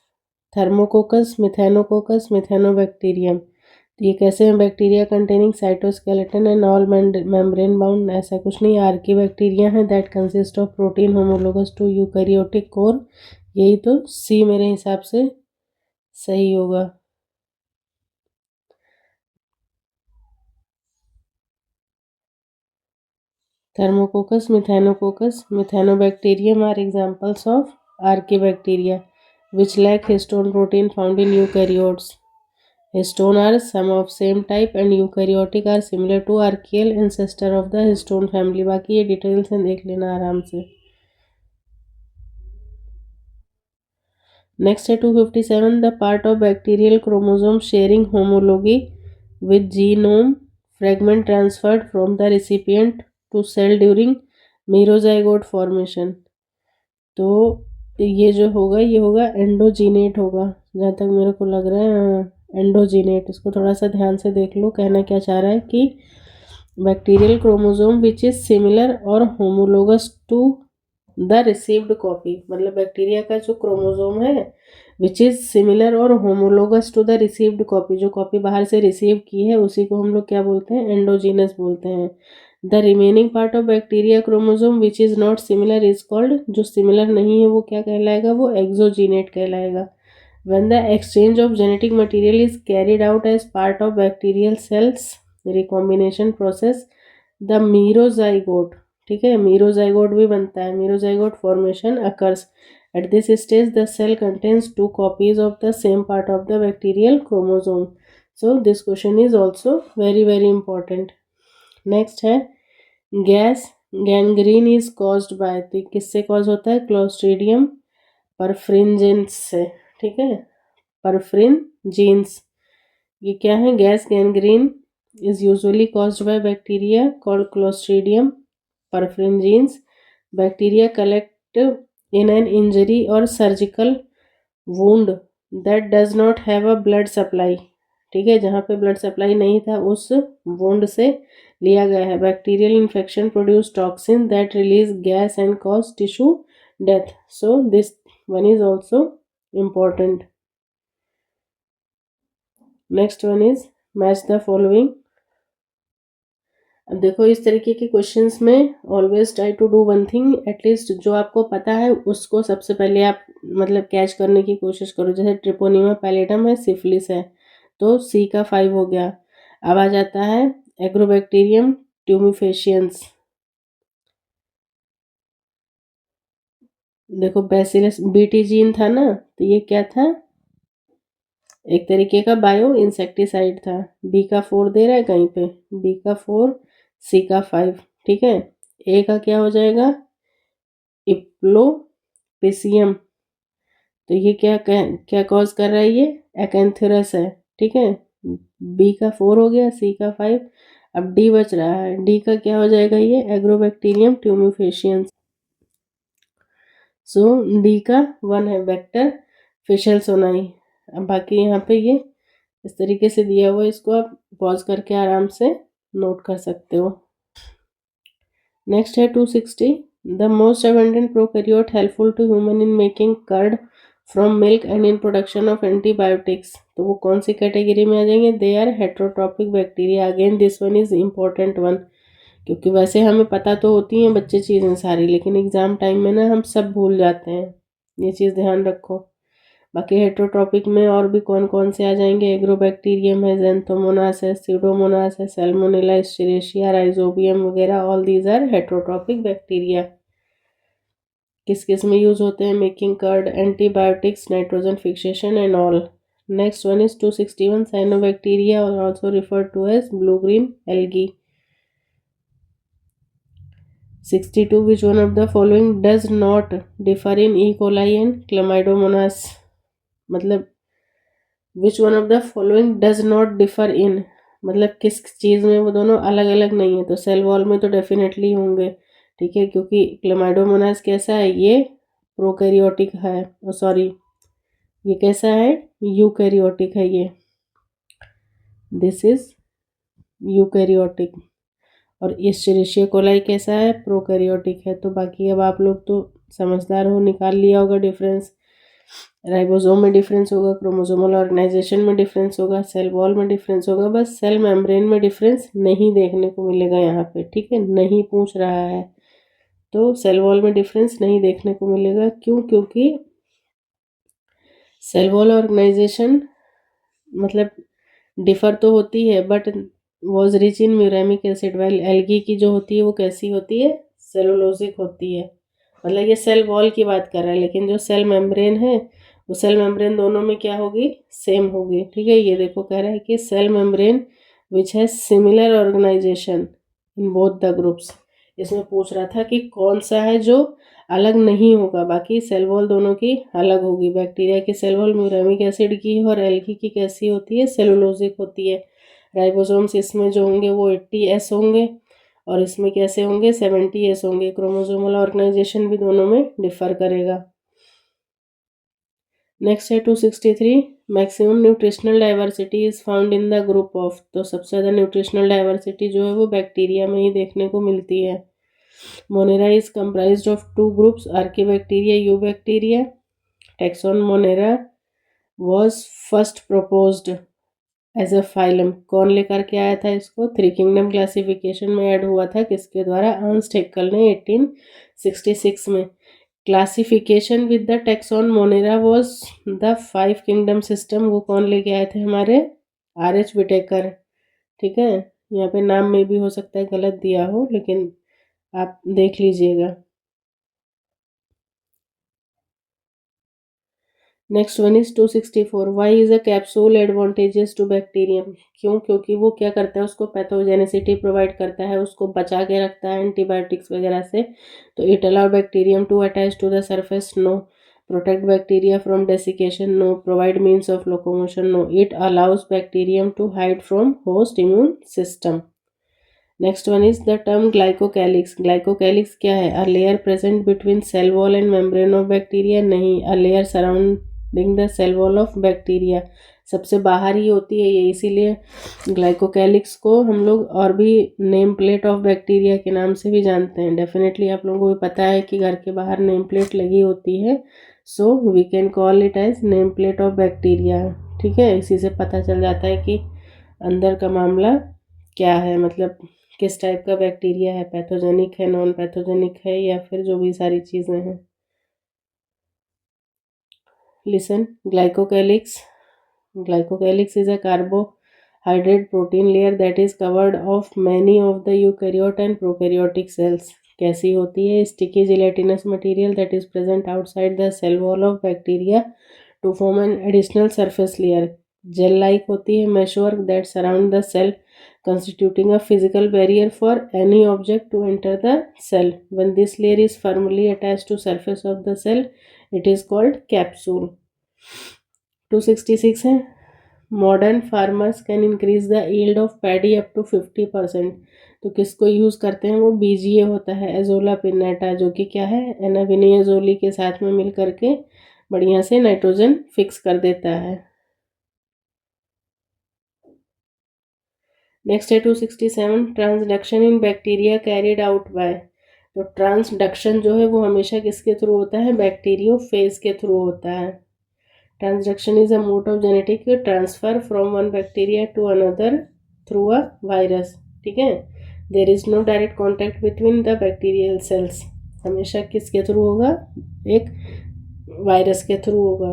थर्मोकोकस, मिथेनोकोकस, मिथेनोबैक्टीरियम। तो ये कैसे हैं, bacteria containing cytoskeleton and all membrane bound, ऐसा कुछ नहीं, आर्की बैक्टीरिया है that consist of protein homologous to eukaryotic core, यही तो सी मेरे हिसाब से सही होगा। Thermococcus, methanococcus, methanobacterium are examples of archaebacteria which lack histone protein found in eukaryotes. Histone are some of same type and eukaryotic are similar to archaeal ancestor of the histone family. बाकी ये details हैं देख लेना आराम से। Next है 257 the part of bacterial chromosome sharing homology with genome fragment transferred from the recipient to cell during merozygote formation. तो ये जो होगा ये होगा एंडोजीनेट होगा, जहाँ तक मेरे को लग रहा है एंडोजीनेट। इसको थोड़ा सा ध्यान से देख लो, कहना क्या चाह रहा है कि bacterial chromosome which is similar और homologous to the received copy, मतलब बैक्टीरिया का जो क्रोमोसोम है विच इज सिमिलर और homologous to the received copy, जो कॉपी बाहर से रिसीव की है उसी को हम लोग क्या बोलते हैं, एंडोजीनस बोलते हैं। The remaining part of bacteria chromosome which is not similar is called, जो सिमिलर नहीं है वो क्या कहलाएगा, वो एक्सोजीनेट कहलाएगा। when the exchange of genetic material is carried out as part of bacterial cells recombination process, the merozygote, ठीक है, मीरोजाइगोट भी बनता है, merozygote formation occurs. At this stage the cell contains 2 copies of the same part of the bacterial chromosome. So this question is also very very important. Next है gas gangrene is caused by, तो किससे cause होता है, clostridium परफ्रिंजेंस से, ठीक है, परफ्रिन jeans. ये क्या है, gas gangrene is usually caused by bacteria called clostridium perfringens. Bacteria collect in an injury और surgical wound that does not have a blood supply, ठीक है, जहाँ पे ब्लड सप्लाई नहीं था उस वुंड से लिया गया है। Bacterial infection produce toxin that release gas and cause tissue death, so this one is also important. Next one is match the following. अब देखो इस तरीके के क्वेश्चंस में always try to do one thing, at least जो आपको पता है उसको सबसे पहले आप मतलब कैच करने की कोशिश करो। जैसे ट्रिपोनिमा पैलेडम है, सिफिलिस है, तो सी का 5 हो गया। अब आ जाता है एग्रोबैक्टीरियम ट्यूमिफेशियंस, देखो बैसिलस बीटी जीन था ना, तो ये क्या था, एक तरीके का बायो इंसेक्टिसाइड था। बी का 4 दे रहा है कहीं पे, बी का 4 सी का 5, ठीक है। ए का क्या हो जाएगा, इप्लोपिसियम, तो ये क्या क्या कॉज कर रहा है, ये एकेंथेरस है, ठीक है। बी का 4 हो गया, सी का 5, अब डी बच रहा है, डी का क्या हो जाएगा, ये एग्रोबैक्टीरियम ट्यूमिफेशियंस। सो डी का 1 है वेक्टर फिशल सोनाई। अब बाकी यहाँ पे ये इस तरीके से दिया हुआ, इसको आप पॉज करके आराम से नोट कर सकते हो। नेक्स्ट है 260 the most abundant prokaryote helpful to human in making curd from milk and in production of antibiotics, तो वो कौन सी कैटेगरी में आ जाएंगे? They are heterotrophic bacteria. Again this one is important one, क्योंकि वैसे हमें पता तो होती हैं बच्चे चीज़ें सारी, लेकिन एग्ज़ाम टाइम में ना हम सब भूल जाते हैं, ये चीज़ ध्यान रखो। बाकी हेट्रोट्रॉपिक में और भी कौन कौन से आ जाएंगे? एग्रोबैक्टीरियम है, ज़ेंथोमोनास है, सीडोमोनास है, सैल्मोनेला, एस्चेरिशिया, राइजोबियम वगैरह, all these are heterotrophic bacteria. किस किस में यूज होते हैं? Making curd, antibiotics, nitrogen fixation and all. Next one is 261 cyanobacteria और also referred to as blue green algae. 62 which one of the following does not differ in E. coli and Chlamydomonas, मतलब which one of the following does not differ in, मतलब किस चीज़ में वो दोनों अलग अलग नहीं है? तो सेल वॉल में तो डेफिनेटली होंगे, ठीक है, क्योंकि क्लेमाइडोमोनास कैसा है? ये प्रोकैरियोटिक है, सॉरी ये कैसा है? यूकैरियोटिक है ये, दिस इज यूकैरियोटिक। और एस्चेरिशिया कोलाई कैसा है? प्रोकैरियोटिक है। तो बाकी अब आप लोग तो समझदार हो, निकाल लिया होगा डिफरेंस। राइबोसोम में डिफरेंस होगा, क्रोमोसोमल ऑर्गेनाइजेशन में डिफरेंस होगा, सेल वॉल में डिफरेंस होगा, बस सेल मेम्ब्रेन में डिफरेंस नहीं देखने को मिलेगा यहाँ पे, ठीक है, नहीं पूछ रहा है। तो सेल वॉल में डिफरेंस नहीं देखने को मिलेगा, क्यों? क्योंकि सेल वॉल ऑर्गेनाइजेशन मतलब डिफर तो होती है but was rich in muramic acid, while algae की जो होती है वो कैसी होती है? सेलुलोजिक होती है। मतलब ये सेल वॉल की बात कर रहा है, लेकिन जो सेल मेम्ब्रेन है वो सेल मेम्ब्रेन दोनों में क्या होगी? सेम होगी, ठीक है। ये देखो कह रहा है कि सेल मेम्ब्रेन विच है similar organisation in both the groups. इसमें पूछ रहा था कि कौन सा है जो अलग नहीं होगा, बाकी सेल वॉल दोनों की अलग होगी। बैक्टीरिया की सेल वॉल म्यूरेमिक एसिड की है और एल्गी की कैसी होती है? सेलुलोजिक होती है। राइबोसोम्स इसमें जो होंगे वो 80S होंगे और इसमें कैसे होंगे? 70S होंगे। क्रोमोसोमल ऑर्गेनाइजेशन भी दोनों में डिफर करेगा। नेक्स्ट है 263, maximum nutritional diversity is found in the group of, तो सबसे ज़्यादा न्यूट्रिशनल डाइवर्सिटी जो है वो बैक्टीरिया में ही देखने को मिलती है। Monera is comprised of 2 groups, archaebacteria, eubacteria. Taxon Monera was first proposed as a phylum, कौन लेकर के आया था इसको? 3 किंगडम क्लासिफिकेशन में ऐड हुआ था, किसके द्वारा? अर्नस्ट हैक्केल ने 1866 में। Classification with the taxon Monera was the 5 kingdom system, वो कौन लेके आए थे? हमारे R.H. विटेकर, ठीक है। यहाँ पे नाम में भी हो सकता है गलत दिया हो, लेकिन आप देख लीजिएगा। Next one is 264, why is a capsule advantages to bacterium, क्यों? क्योंकि वो क्या करता है? उसको पैथोजेनिसिटी प्रोवाइड करता है, उसको बचा के रखता है एंटीबायोटिक्स वगैरह से। तो it allow bacterium to attach to the surface, no. Protect bacteria from desiccation, no. Provide means of locomotion, no. It allows bacterium to hide from host immune system. Next one is the term glycocalyx, glycocalyx क्या है? A layer present between cell wall and membrane of bacteria, नहीं, a layer surrounding the cell wall of bacteria, सबसे बाहर ही होती है ये, इसीलिए glycocalyx को हम लोग और भी नेम प्लेट ऑफ बैक्टीरिया के नाम से भी जानते हैं। डेफिनेटली आप लोगों को भी पता है कि घर के बाहर नेम प्लेट लगी होती है, so we can call it as name plate of bacteria, ठीक है। इसी से पता चल जाता है कि अंदर का मामला क्या है, मतलब किस टाइप का बैक्टीरिया है, पैथोजेनिक है, नॉन पैथोजेनिक है, या फिर जो भी सारी चीज़ें हैं। Listen, glycocalyx, glycocalyx is a carbohydrate protein layer that is covered of many of the eukaryote and prokaryotic cells. कैसी होती है? Sticky gelatinous material that is present outside the cell wall of bacteria to form an additional surface layer. Gel like होती है, meshwork that surround the cell constituting a physical barrier for any object to enter the cell. When this layer is firmly attached to surface of the cell, it is called capsule. 266 है, modern farmers can increase the yield of paddy up to 50%, तो किसको use करते हैं? वो VGA होता है, azolla पिन्नेटा, जो कि क्या है? एनाविनियाजोली के साथ में मिल करके बढ़िया से नाइट्रोजन फिक्स कर देता है। नेक्स्ट है 267, transduction in bacteria carried out by, तो ट्रांसडक्शन जो है वो हमेशा किसके थ्रू होता है? बैक्टीरियोफेज के थ्रू होता है। Transduction is a mode of genetic transfer from one bacteria to another through a virus, ठीक है। There is no direct contact between the bacterial cells, हमेशा किसके थ्रू होगा, एक वायरस के थ्रू होगा।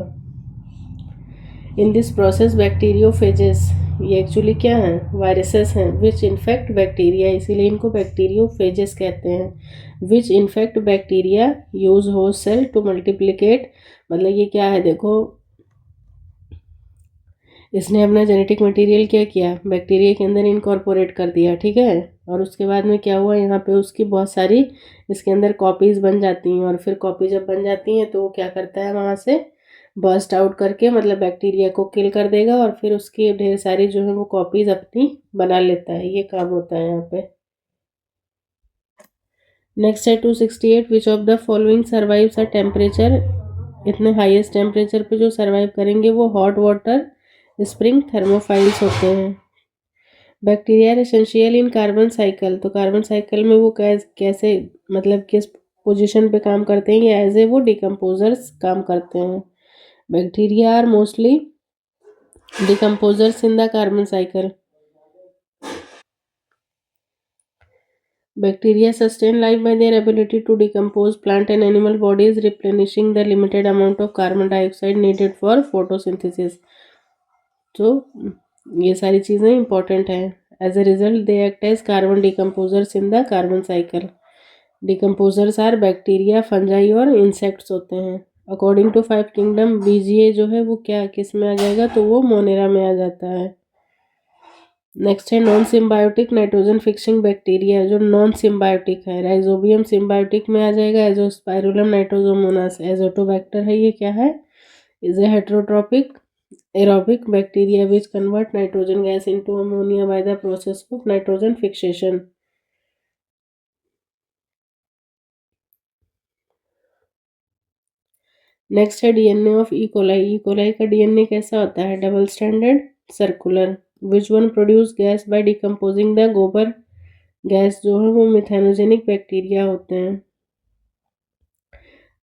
इन दिस प्रोसेस बैक्टीरियोफेजेस, ये actually क्या है, वायरसेस हैं, विच इन्फेक्ट बैक्टीरिया, इसीलिए इनको बैक्टीरियोफेजेस कहते हैं। Which infect bacteria use host cell to multiplicate, मतलब ये क्या है, देखो इसने अपना जेनेटिक मटेरियल क्या किया, बैक्टीरिया के अंदर इनकॉर्पोरेट कर दिया, ठीक है। और उसके बाद में क्या हुआ, यहाँ पे उसकी बहुत सारी इसके अंदर कॉपीज बन जाती हैं, और फिर कॉपी जब बन जाती हैं तो वो क्या करता है, वहाँ से बर्स्ट आउट करके मतलब बैक्टीरिया को किल कर देगा, और फिर उसकी ढेर सारी जो है वो कॉपीज अपनी बना लेता है, ये काम होता है यहाँ पे। नेक्स्ट है 268, विच of the following survives a temperature, इतने हाईएस्ट टेम्परेचर पे जो सर्वाइव करेंगे वो हॉट वाटर स्प्रिंग थर्मोफाइल्स होते हैं। बैक्टीरिया एसेंशियल इन कार्बन साइकिल, तो कार्बन साइकिल में वो कैसे मतलब किस पोजीशन पे काम करते हैं, या एज ए वो डिकम्पोजर्स काम करते हैं। Bacteria are mostly decomposers in the carbon cycle. Bacteria sustain life by their ability to decompose plant and animal bodies, replenishing the limited amount of carbon dioxide needed for photosynthesis. तो ये सारी चीज़ें important हैं। As a result they act as carbon decomposers in the carbon cycle. Decomposers are bacteria, fungi और insects होते हैं। According to 5 kingdom VGA जो है वो क्या किस में आ जाएगा, तो वो मोनेरा में आ जाता है। नेक्स्ट है non symbiotic nitrogen fixing bacteria, जो नॉन सिम्बायोटिक है। राइजोबियम सिम्बायोटिक में आ जाएगा। एजोस्पाइरुलम नाइट्रोजोमोनास एजोटोबैक्टर है, ये क्या है, is a heterotrophic aerobic bacteria which convert nitrogen gas into ammonia by the process of nitrogen fixation. Next है डीएनए ऑफ इकोलाई। इकोलाई का डीएनए कैसा होता है, double standard circular. Which one produce gas by decomposing the gobar gas, जो है वो methanogenic bacteria होते हैं।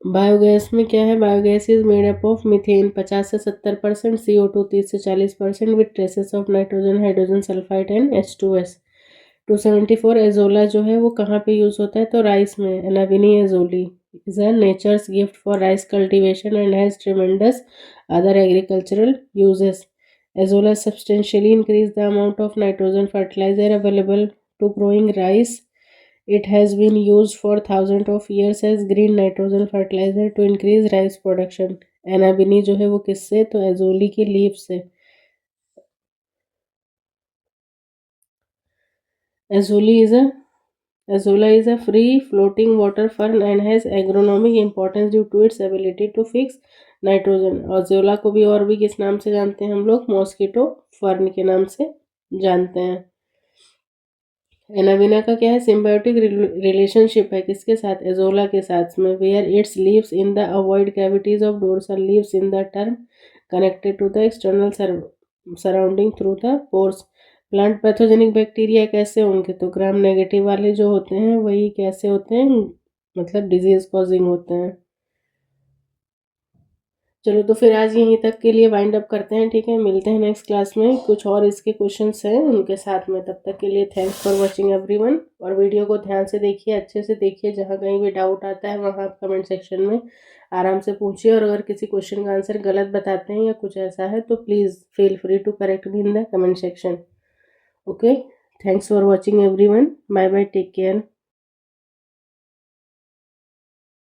बायोगैस में क्या है, biogas is made up of methane 50 से 70%, CO2 30 से 40% with traces of nitrogen, hydrogen sulphide and H2S। 274 azolla जो है वो कहाँ पे यूज होता है, तो राइस में। Anabaena azollae is a nature's gift for rice cultivation and has tremendous other agricultural uses. Azolla substantially increase the amount of nitrogen fertiliser available to growing rice. It has been used for thousands of years as green nitrogen fertilizer to increase rice production. Anabaena जो है वो किससे, तो azollae की leaf से। Azollae is a Azolla is a free floating water fern and has agronomic importance due to its ability to fix nitrogen। Azolla को भी और भी किस नाम से जानते हैं हम लोग, मॉस्किटो फर्न के नाम से जानते हैं। एनाबिना का क्या है, सिम्बायोटिक रिलेशनशिप है किसके साथ, एजोला के साथ में। Where its leaves in the avoid cavities of dorsal leaves in the term connected to the external surrounding through the pores. Plant pathogenic bacteria कैसे होंगे, तो ग्राम नेगेटिव वाले जो होते हैं वही कैसे होते हैं, मतलब डिजीज कॉजिंग होते हैं। चलो तो फिर आज यहीं तक के लिए वाइंड अप करते हैं, ठीक है। मिलते हैं नेक्स्ट क्लास में, कुछ और इसके क्वेश्चंस हैं उनके साथ में। तब तक के लिए थैंक्स फॉर वाचिंग एवरीवन, और वीडियो को ध्यान से देखिए, अच्छे से देखिए, जहाँ कहीं भी डाउट आता है वहाँ आप कमेंट सेक्शन में आराम से पूछिए, और अगर किसी क्वेश्चन का आंसर गलत बताते हैं या कुछ ऐसा है तो please feel free to correct me in the comment section. Okay, thanks for watching everyone, bye bye, take care.